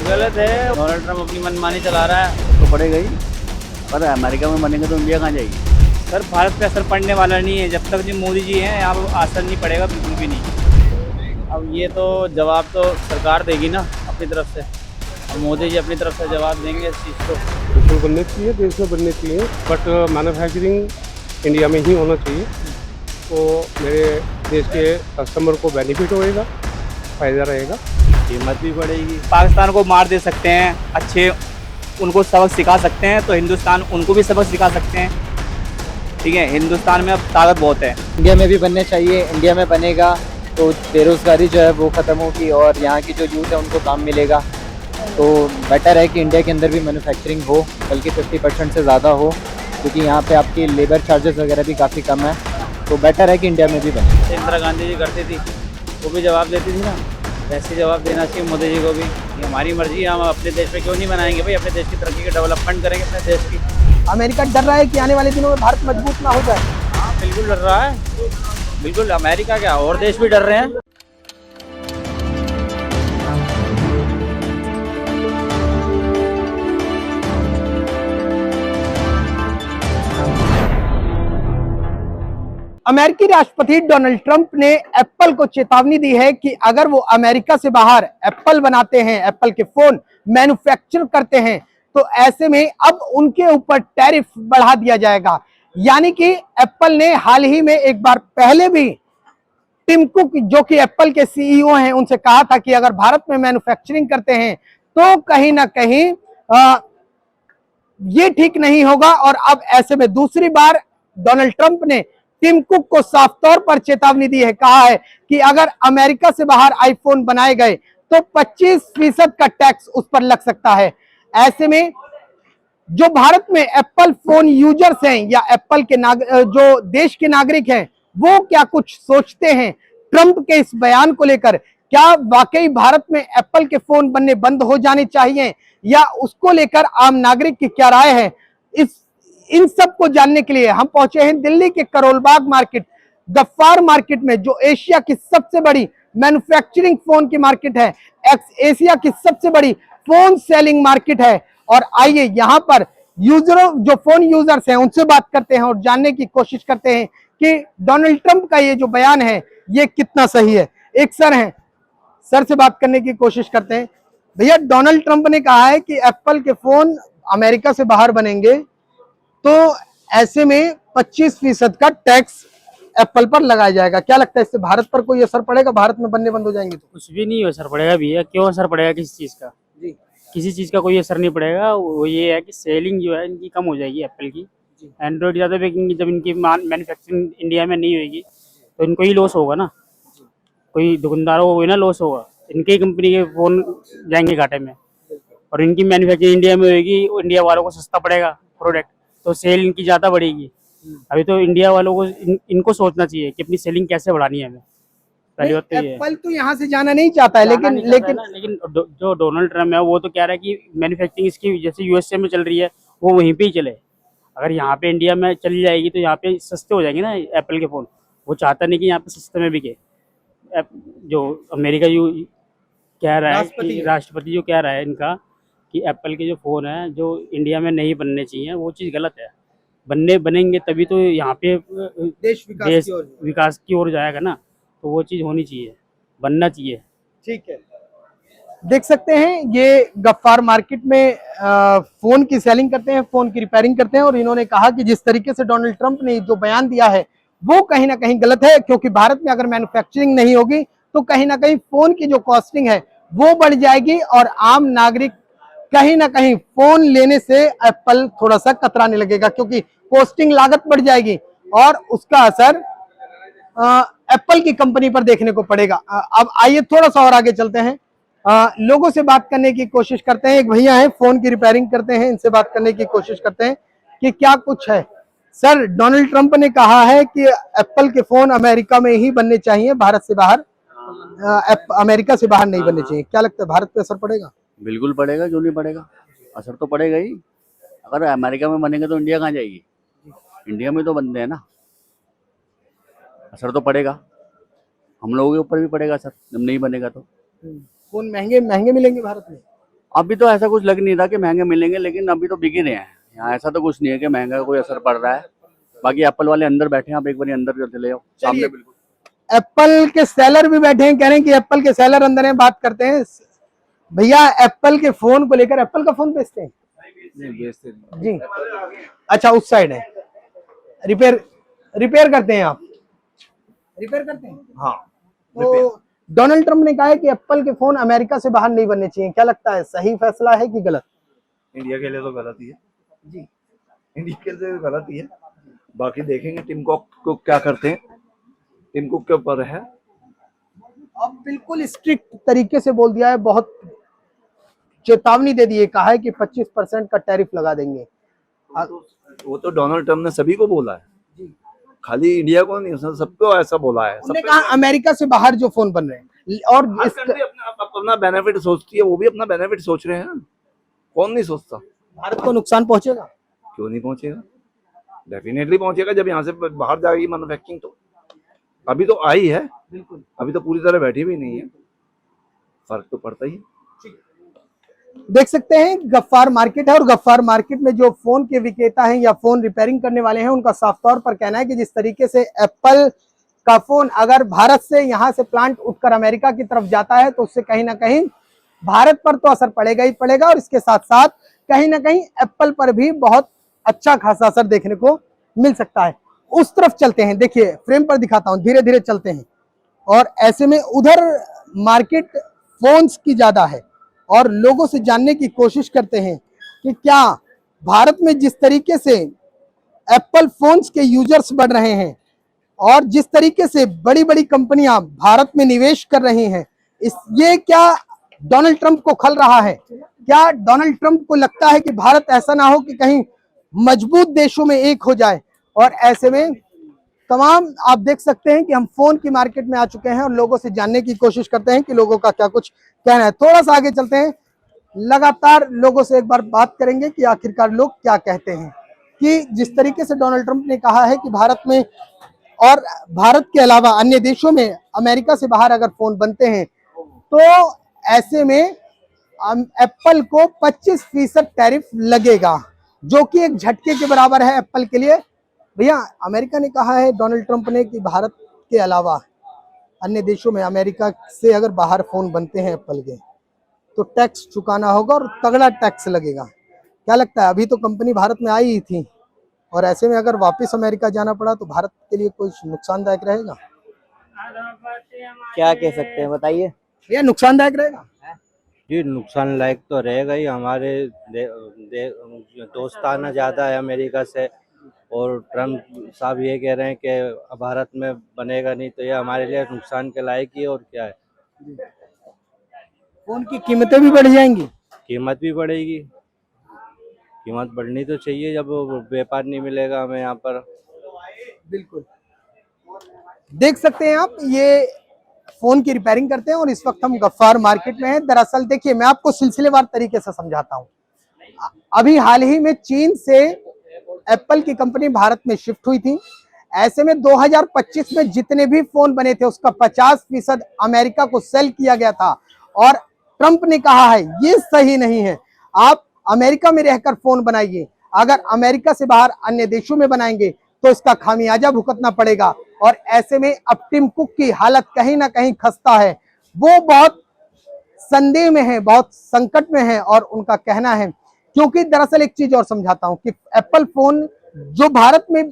गलत है। Donald Trump अपनी मनमानी चला रहा है। तो पड़ेगा ही, पर अमेरिका में बनेंगे तो इंडिया कहाँ जाएगी। सर भारत पे असर पड़ने वाला नहीं है, जब तक जो मोदी जी हैं यहाँ पर असर नहीं पड़ेगा, बिल्कुल भी नहीं। अब ये तो जवाब तो सरकार देगी ना अपनी तरफ से, अब मोदी जी अपनी तरफ से जवाब देंगे इस चीज़ को। बिल्कुल बनने चाहिए, देश में बनने चाहिए, बट मैन्युफैक्चरिंग इंडिया में ही होना चाहिए। तो मेरे देश के कस्टमर को बेनिफिट होएगा, फ़ायदा रहेगा। कीमत भी बढ़ेगी। पाकिस्तान को मार दे सकते हैं, अच्छे उनको सबक सिखा सकते हैं, तो हिंदुस्तान उनको भी सबक सिखा सकते हैं। ठीक है, हिंदुस्तान में अब ताकत बहुत है। इंडिया में भी बनने चाहिए। इंडिया में बनेगा तो बेरोज़गारी जो है वो ख़त्म होगी और यहाँ की जो यूथ है उनको काम मिलेगा। तो बेटर है कि इंडिया के अंदर भी मैन्युफैक्चरिंग हो, बल्कि 50% से ज़्यादा हो, क्योंकि यहाँ पे आपकी लेबर चार्जेस वगैरह भी काफ़ी कम है। तो बेटर है कि इंडिया में भी बने। इंदिरा गांधी जी करती थी, वो भी जवाब देती थी ना, वैसे जवाब देना चाहिए मोदी जी को भी। ये हमारी मर्जी है, हम अपने देश में क्यों नहीं बनाएंगे भाई, अपने देश की तरक्की की डेवलपमेंट करेंगे अपने देश की। अमेरिका डर रहा है कि आने वाले दिनों में भारत मजबूत ना हो जाए। हाँ बिल्कुल डर रहा है, बिल्कुल। अमेरिका क्या और देश भी डर रहे हैं। अमेरिकी राष्ट्रपति डोनाल्ड ट्रंप ने एप्पल को चेतावनी दी है कि अगर वो अमेरिका से बाहर एप्पल बनाते हैं, एप्पल के फोन मैन्युफैक्चर करते हैं, तो ऐसे में अब उनके ऊपर टैरिफ बढ़ा दिया जाएगा। यानी कि एप्पल ने हाल ही में एक बार पहले भी टिम कुक, जो कि एप्पल के सीईओ हैं, उनसे कहा था कि अगर भारत में मैन्युफैक्चरिंग करते हैं तो कहीं ना कहीं ये ठीक नहीं होगा। और अब ऐसे में दूसरी बार डोनाल्ड ट्रंप ने टिम कुक को साफ तौर पर चेतावनी दी है, कहा है कि अगर अमेरिका से बाहर आईफोन बनाए गए तो 25% का टैक्स उस पर लग सकता है। ऐसे में जो भारत में एप्पल फोन यूजर्स हैं या एप्पल के जो देश के नागरिक हैं, वो क्या कुछ सोचते हैं ट्रंप के इस बयान को लेकर? क्या वाकई भारत में एप्पल के फोन बनने बंद हो जाने चाहिए, या उसको लेकर आम नागरिक की क्या राय है? इन सब को जानने के लिए हम पहुंचे हैं दिल्ली के करोल बाग मार्केट, गफ्फार मार्केट में, जो एशिया की सबसे बड़ी मैन्युफैक्चरिंग फोन की मार्केट है, एशिया की सबसे बड़ी फोन सेलिंग मार्केट है। और आइए यहाँ पर यूजरों, जो फोन यूजर्स हैं, उनसे बात करते हैं और जानने की कोशिश करते हैं कि डोनाल्ड ट्रंप का ये जो बयान है ये कितना सही है। एक सर हैं, सर से बात करने की कोशिश करते हैं। भैया, डोनाल्ड ट्रंप ने कहा है कि एप्पल के फोन अमेरिका से बाहर बनेंगे तो ऐसे में 25% का टैक्स एप्पल पर लगाया जाएगा। क्या लगता है इससे भारत पर कोई असर पड़ेगा? भारत में बनने बंद हो जाएंगे तो? कुछ भी नहीं असर पड़ेगा भैया। क्यों असर पड़ेगा किसी चीज़ का? जी, किसी चीज़ का कोई असर नहीं पड़ेगा। वो ये है कि सेलिंग जो है इनकी कम हो जाएगी एप्पल की। एंड्रॉइड ज़्यादा बिकेंगी, जब इनकी मैन्युफैक्चरिंग इंडिया में नहीं होगी तो इनको ही लॉस होगा ना, कोई दुकानदारों को ना लॉस होगा। इनकी कंपनी के फ़ोन जाएंगे घाटे में, और इनकी मैन्युफैक्चरिंग इंडिया में होगी, इंडिया वालों को सस्ता पड़ेगा प्रोडक्ट, तो सेल इनकी ज़्यादा बढ़ेगी। अभी तो इंडिया वालों को इनको सोचना चाहिए कि अपनी सेलिंग कैसे बढ़ानी है हमें। पहली बात तो ये है। एप्पल तो यहाँ से जाना नहीं चाहता है, जाना लेकिन नहीं चाहता है ना, लेकिन जो डोनाल्ड ट्रम्प है वो तो कह रहा है कि मैन्युफैक्चरिंग इसकी जैसे यूएसए में चल रही है वो वहीं पे ही चले। अगर यहाँ पे इंडिया में चली जाएगी तो यहाँ पे सस्ते हो जाएंगे ना एप्पल के फ़ोन। वो चाहता नहीं कि यहाँ पे सस्ते में बिके। जो अमेरिका कह रहा है कि राष्ट्रपति जो कह रहा है इनका कि एप्पल के जो फ़ोन है जो इंडिया में नहीं बनने चाहिए, वो चीज़ गलत है। बनेंगे तभी तो यहाँ पे देश विकास की ओर जाएगा ना, तो वो चीज़ होनी चाहिए, बनना चाहिए। ठीक है, देख सकते हैं ये गफ्फार मार्केट में फोन की सेलिंग करते हैं, फोन की रिपेयरिंग करते हैं, और इन्होंने कहा कि जिस तरीके से डोनाल्ड ट्रंप ने जो बयान दिया है वो कहीं ना कहीं गलत है, क्योंकि भारत में अगर मैन्युफैक्चरिंग नहीं होगी तो कहीं ना कहीं फोन की जो कॉस्टिंग है वो बढ़ जाएगी, और आम नागरिक कहीं ना कहीं फोन लेने से एप्पल थोड़ा सा कतराने लगेगा, क्योंकि कॉस्टिंग लागत बढ़ जाएगी और उसका असर एप्पल की कंपनी पर देखने को पड़ेगा। अब आइए थोड़ा सा और आगे चलते हैं, लोगों से बात करने की कोशिश करते हैं। एक भैया हैं, फोन की रिपेयरिंग करते हैं, इनसे बात करने की कोशिश करते हैं कि क्या कुछ है। सर, डोनाल्ड ट्रंप ने कहा है कि एप्पल के फोन अमेरिका में ही बनने चाहिए, भारत से बाहर, अमेरिका से बाहर नहीं बनने चाहिए। क्या लगता है भारत पे असर पड़ेगा? बिल्कुल पड़ेगा, क्यों नहीं पड़ेगा, असर तो पड़ेगा ही। अगर अमेरिका में बनेंगे तो इंडिया कहाँ जाएगी, इंडिया में तो बनते हैं ना, असर तो पड़ेगा। हम लोगों के ऊपर भी पड़ेगा असर, जब नहीं बनेगा तो। फोन महंगे महंगे मिलेंगे भारत में। अभी तो ऐसा कुछ लग नहीं रहा कि महंगे मिलेंगे, लेकिन अभी तो बिक ही रहे हैं यहाँ। ऐसा तो कुछ नहीं है कि महंगा का कोई असर पड़ रहा है। बाकी एप्पल वाले अंदर बैठे हैं, आप एक बार अंदर चले जाओ, सामने बिल्कुल। एप्पल के सेलर भी बैठे हैं, कह रहे हैं कि एप्पल के सेलर अंदर हैं। बात करते हैं भैया, एप्पल के फोन को लेकर, एप्पल का फोन बेचते हैं? नहीं बेचते नहीं। जी, अच्छा, उस साइड है। रिपेयर करते हैं आप? रिपेयर करते हैं, हाँ, तो डोनाल्ड ट्रंप ने कहा है कि एप्पल के फोन अमेरिका से बाहर नहीं बनने चाहिए, क्या लगता है, सही फैसला है कि गलत? इंडिया के लिए तो गलत ही है जी, इंडिया के लिए गलत ही है। बाकी देखेंगे टिम कुक को क्या करते हैं, टिम कुक के ऊपर है। अब बिल्कुल स्ट्रिक्ट तरीके से बोल दिया है, बहुत चेतावनी दे दी है, कहा है कि 25% का टैरिफ लगा देंगे। वो तो डोनाल्ड ट्रम्प ने सभी को बोला है, खाली इंडिया को नहीं, उसने सबको ऐसा बोला है। उन्होंने कहा अमेरिका से बाहर जो फोन बन रहे हैं, और हर कंट्री अपना बेनिफिट सोचती है, वो भी अपना बेनिफिट सोच रहे हैं। कौन नहीं सोचता? भारत को नुकसान पहुंचेगा? क्यों नहीं पहुंचेगा, डेफिनेटली पहुंचेगा। जब यहाँ से बाहर जाएगी मैन्युफैक्चरिंग तो अभी तो आई है, बिल्कुल, अभी तो पूरी तरह बैठी भी नहीं है, फर्क तो पड़ता ही है। देख सकते हैं गफ्फार मार्केट है, और गफ्फार मार्केट में जो फोन के विक्रेता हैं या फोन रिपेयरिंग करने वाले हैं, उनका साफ तौर पर कहना है कि जिस तरीके से एप्पल का फोन अगर भारत से यहाँ से प्लांट उठकर अमेरिका की तरफ जाता है, तो उससे कहीं ना कहीं भारत पर तो असर पड़ेगा ही पड़ेगा, और इसके साथ साथ कहीं ना कहीं एप्पल पर भी बहुत अच्छा खासा असर देखने को मिल सकता है। उस तरफ चलते हैं, देखिए फ्रेम पर दिखाता हूं, धीरे धीरे चलते हैं। और ऐसे में उधर मार्केट फोन्स की ज्यादा है, और लोगों से जानने की कोशिश करते हैं कि क्या भारत में जिस तरीके से एप्पल फोन्स के यूजर्स बढ़ रहे हैं, और जिस तरीके से बड़ी बड़ी कंपनियां भारत में निवेश कर रही हैं, ये क्या डोनाल्ड ट्रंप को खल रहा है? क्या डोनाल्ड ट्रंप को लगता है कि भारत ऐसा ना हो कि कहीं मजबूत देशों में एक हो जाए? और ऐसे में तमाम आप देख सकते हैं कि हम फोन की मार्केट में आ चुके हैं, और लोगों से जानने की कोशिश करते हैं कि लोगों का क्या कुछ कहना है। थोड़ा सा आगे चलते हैं, लगातार लोगों से एक बार बात करेंगे कि आखिरकार लोग क्या कहते हैं, कि जिस तरीके से डोनाल्ड ट्रंप ने कहा है कि भारत में और भारत के अलावा अन्य देशों में अमेरिका से बाहर अगर फोन बनते हैं, तो ऐसे में एप्पल को 25% टैरिफ लगेगा, जो कि एक झटके के बराबर है एप्पल के लिए। भैया, अमेरिका ने कहा है, डोनाल्ड ट्रंप ने, कि भारत के अलावा अन्य देशों में अमेरिका से अगर बाहर फोन बनते हैं एप्पल के, तो टैक्स चुकाना होगा, और तगड़ा टैक्स लगेगा। क्या लगता है, अभी तो कंपनी भारत में आई ही थी, और ऐसे में अगर वापस अमेरिका जाना पड़ा तो भारत के लिए कोई नुकसानदायक रहेगा? क्या कह सकते हैं, बताइए। भैया, नुकसानदायक रहेगा? जी नुकसान लायक तो रहेगा ही। हमारे दोस्ताना ज़्यादा है अमेरिका से, और ट्रम्प साहब ये कह रहे हैं कि भारत में बनेगा नहीं, तो ये हमारे लिए नुकसान के लायक ही है। और क्या है, फोन की कीमतें भी बढ़ जाएंगी? कीमत भी बढ़ेगी, कीमत बढ़नी तो चाहिए जब व्यापार नहीं मिलेगा हमें यहाँ पर। बिल्कुल, देख सकते हैं आप, ये फोन की रिपेयरिंग करते हैं, और इस वक्त हम गफ्फार मार्केट में हैं। दरअसल देखिए, मैं आपको सिलसिलेवार तरीके से समझाता हूं। अभी हाल ही में चीन से एप्पल की कंपनी भारत में शिफ्ट हुई थी। ऐसे में 2025 में जितने भी फोन बने थे, उसका 50% अमेरिका को सेल किया गया था, और ट्रंप ने कहा है ये सही नहीं है, आप अमेरिका में रहकर फोन बनाइए, अगर अमेरिका से बाहर अन्य देशों में बनाएंगे तो इसका खामियाजा भुगतना पड़ेगा। और ऐसे में अब टिम कुक की हालत कहीं ना कहीं खस्ता है, वो बहुत संदेह में है, बहुत संकट में है, और उनका कहना है, क्योंकि दरअसल एक चीज और समझाता हूं कि एप्पल फोन जो भारत में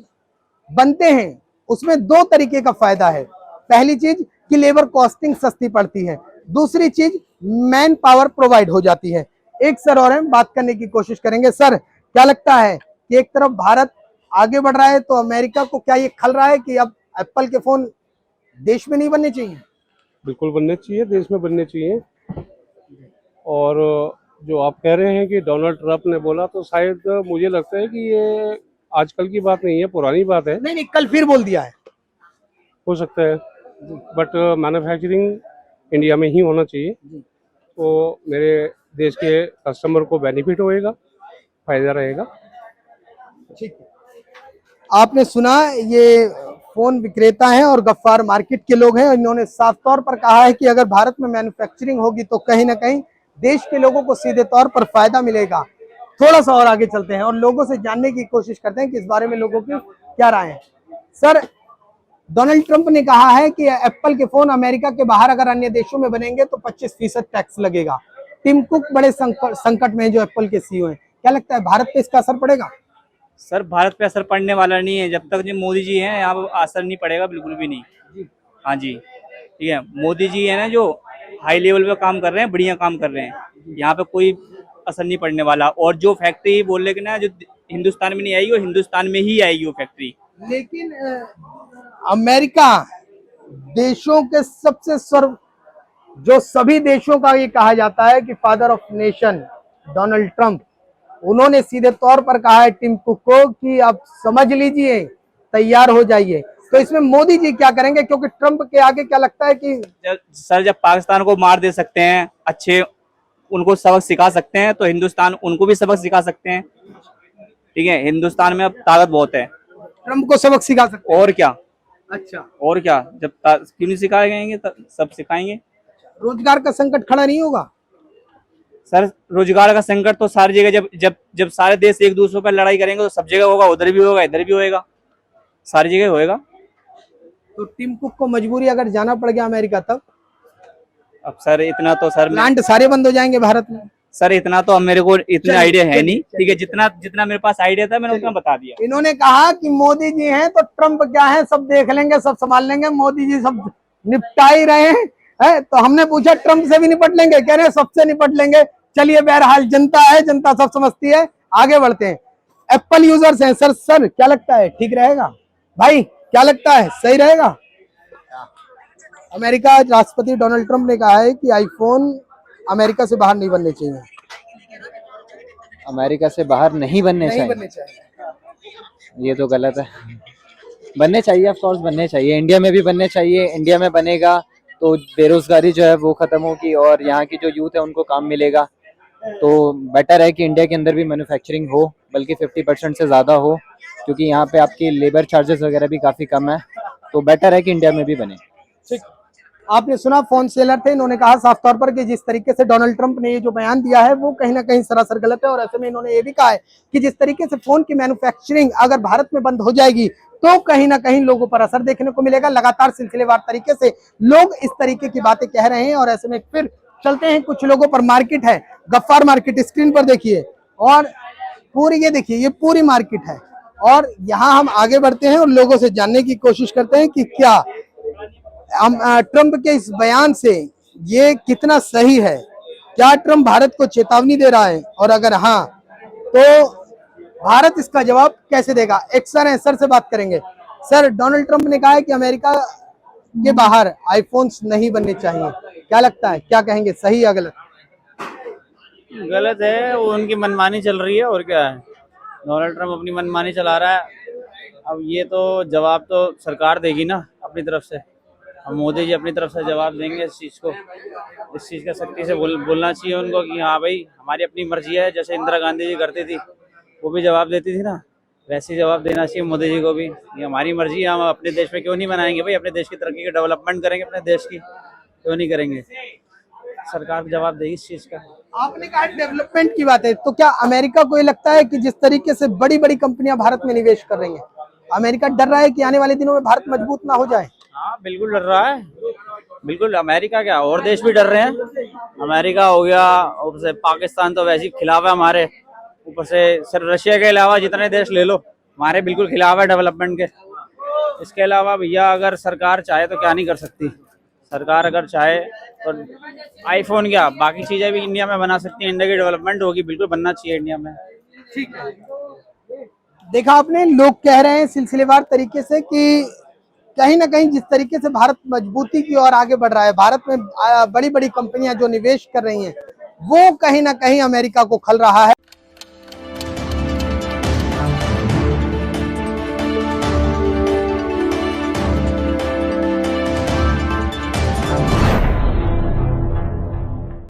बनते हैं उसमें दो तरीके का फायदा है। पहली चीज कि लेबर कॉस्टिंग सस्ती पड़ती है, दूसरी चीज मैन पावर प्रोवाइड हो जाती है। एक सर और हम बात करने की कोशिश करेंगे। सर, क्या लगता है कि एक तरफ भारत आगे बढ़ रहा है, तो अमेरिका को क्या ये खल रहा है कि अब एप्पल के फोन देश में नहीं बनने चाहिए? बिल्कुल बनने चाहिए, देश में बनने चाहिए। और जो आप कह रहे हैं कि डोनाल्ड ट्रंप ने बोला, तो शायद मुझे लगता है कि ये आजकल की बात नहीं है, पुरानी बात है। नहीं, कल फिर बोल दिया है। हो सकता है, बट मैन्युफैक्चरिंग इंडिया में ही होना चाहिए, तो मेरे देश के कस्टमर को बेनिफिट होएगा, फायदा रहेगा। ठीक है, आपने सुना, ये फोन विक्रेता हैं और गफ्फार मार्केट के लोग हैं। इन्होंने साफ तौर पर कहा है कि अगर भारत में मैन्युफैक्चरिंग होगी तो कहीं ना कहीं देश के लोगों को सीधे तौर पर फायदा मिलेगा। थोड़ा सा और आगे चलते हैं और लोगों से जानने की कोशिश करते हैं कि इस बारे में लोगों की क्या राय है। सर, डोनाल्ड ट्रंप ने कहा है कि एप्पल के फोन अमेरिका के बाहर अगर अन्य देशों में बनेंगे तो 25% टैक्स लगेगा। टिम कुक बड़े संकट में, जो एप्पल के सीईओ हैं, क्या लगता है भारत पे इसका असर पड़ेगा? सर भारत पे असर पड़ने वाला नहीं है, जब तक जो मोदी जी हैं यहाँ पे असर नहीं पड़ेगा, बिल्कुल भी नहीं। हाँ जी, ठीक है। मोदी जी है ना जो हाई लेवल पे काम कर रहे हैं, बढ़िया काम कर रहे हैं, यहाँ पे कोई असर नहीं पड़ने वाला। और जो फैक्ट्री बोल रहे कि ना जो हिंदुस्तान में नहीं आएगी, वो हिंदुस्तान में ही आएगी वो फैक्ट्री। लेकिन अमेरिका देशों के सबसे जो सभी देशों का ये कहा जाता है कि father of nation Donald Trump, उन्होंने सीधे तौर पर कहा है टिम कुक को कि आप समझ लीजिए, तैयार हो जाइए। तो इसमें मोदी जी क्या करेंगे, क्योंकि ट्रंप के आगे क्या लगता है कि सर जब पाकिस्तान को मार दे सकते हैं, अच्छे उनको सबक सिखा सकते हैं, तो हिंदुस्तान उनको भी सबक सिखा सकते हैं। ठीक है, हिंदुस्तान में अब ताकत बहुत है, ट्रंप को सबक सिखा सकते हैं। और क्या। अच्छा, और क्या, जब क्यों नहीं सिखाएंगे, सब सिखाएंगे। रोजगार का संकट खड़ा नहीं होगा? सर रोजगार का संकट तो सारी जगह, जब जब जब सारे देश एक दूसरे पर लड़ाई करेंगे तो सब जगह होगा, उधर भी होगा, इधर भी होएगा, सारी जगह होएगा। तो टिम कुक को मजबूरी अगर जाना पड़ गया अमेरिका, तब अब सर इतना तो सर प्लांट सारे बंद हो जाएंगे भारत में। सर इतना तो अब मेरे को इतना आइडिया है नहीं, ठीक है। जितना जितना मेरे पास आइडिया था मैंने उतना बता दिया। इन्होंने कहा कि मोदी जी हैं तो ट्रंप क्या है, सब देख लेंगे, सब संभाल लेंगे, मोदी जी सब निपटा ही रहे हैं। तो हमने पूछा ट्रंप से भी निपट लेंगे, कह रहे हैं सबसे निपट लेंगे। चलिए, बहरहाल जनता है, जनता सब समझती है, आगे बढ़ते हैं। एप्पल यूजर्स हैं सर क्या लगता है, ठीक रहेगा? भाई क्या लगता है, सही रहेगा? अमेरिका राष्ट्रपति डोनाल्ड ट्रंप ने कहा है कि आईफोन अमेरिका से बाहर नहीं बनने चाहिए। अमेरिका से बाहर नहीं बनने चाहिए, ये तो गलत है। बनने चाहिए, ऑफ कोर्स बनने चाहिए, इंडिया में भी बनने चाहिए। इंडिया में बनेगा तो बेरोजगारी जो है वो खत्म होगी और यहाँ की जो यूथ है उनको काम मिलेगा। तो बेटर है कि इंडिया के अंदर भी मैन्युफैक्चरिंग हो, बल्कि 50% से ज़्यादा हो, क्योंकि यहाँ पे आपकी लेबर चार्जेस वगैरह भी काफ़ी कम है। तो बेटर है कि इंडिया में भी बने। ठीक, आपने सुना, फोन सेलर थे, इन्होंने कहा साफ तौर पर कि जिस तरीके से डोनाल्ड ट्रंप ने ये जो बयान दिया है वो कहीं ना कहीं सरासर गलत है। और ऐसे में इन्होंने ये भी कहा है कि जिस तरीके से फोन की मैन्युफैक्चरिंग अगर भारत में बंद हो जाएगी तो कहीं ना कहीं लोगों पर असर देखने को मिलेगा। लगातार सिलसिलेवार तरीके से लोग इस तरीके की बातें कह रहे हैं। और ऐसे में फिर चलते हैं, कुछ लोगों पर मार्केट है, गफ्फार मार्केट, स्क्रीन पर देखिए, और पूरी ये देखिए, ये पूरी मार्केट है। और यहाँ हम आगे बढ़ते हैं और लोगों से जानने की कोशिश करते हैं कि क्या ट्रंप के इस बयान से ये कितना सही है, क्या ट्रंप भारत को चेतावनी दे रहा है, और अगर हाँ तो भारत इसका जवाब कैसे देगा। एक सर है, सर से बात करेंगे। सर, डोनाल्ड ट्रंप ने कहा है कि अमेरिका के बाहर आईफोन्स नहीं बनने चाहिए, क्या लगता है, क्या कहेंगे, सही या गलत? गलत है, वो उनकी मनमानी चल रही है, और क्या है। डोनाल्ड ट्रंप अपनी मनमानी चला रहा है। अब ये तो जवाब तो सरकार देगी ना अपनी तरफ से, अब मोदी जी अपनी तरफ से जवाब देंगे इस चीज़ को। इस चीज़ का सख्ती से बोलना चाहिए उनको कि हाँ भाई, हमारी अपनी मर्जी है, जैसे इंदिरा गांधी जी करती थी, वो भी जवाब देती थी ना, वैसे ही जवाब देना चाहिए मोदी जी को भी। ये हमारी मर्जी है, हम अपने देश में क्यों नहीं बनाएंगे भाई, अपने देश की तरक्की की डेवलपमेंट करेंगे, अपने देश की क्यों नहीं करेंगे। सरकार जवाब देगी इस चीज़ का। आपने कहा डेवलपमेंट की बात है, तो क्या अमेरिका को ये लगता है कि जिस तरीके से बड़ी बड़ी कंपनियां भारत में निवेश कर रही हैं, अमेरिका डर रहा है कि आने वाले दिनों में भारत मजबूत ना हो जाए? हाँ बिल्कुल डर रहा है, बिल्कुल। अमेरिका क्या, और देश भी डर रहे हैं। अमेरिका हो गया, ऊपर से पाकिस्तान तो वैसे ही खिलाफ है हमारे, ऊपर से सर रशिया के अलावा जितने देश ले लो हमारे बिल्कुल खिलाफ है डेवलपमेंट के। इसके अलावा भैया अगर सरकार चाहे तो क्या नहीं कर सकती। सरकार अगर चाहे तो आईफोन क्या, बाकी चीजें भी इंडिया में बना सकती है, इंडिया की डेवलपमेंट होगी, बिल्कुल बनना चाहिए इंडिया में। ठीक है, देखा आपने, लोग कह रहे हैं सिलसिलेवार तरीके से कि कहीं ना कहीं जिस तरीके से भारत मजबूती की ओर आगे बढ़ रहा है, भारत में बड़ी बड़ी कंपनियां जो निवेश कर रही हैं, वो कहीं ना कहीं अमेरिका को खल रहा है।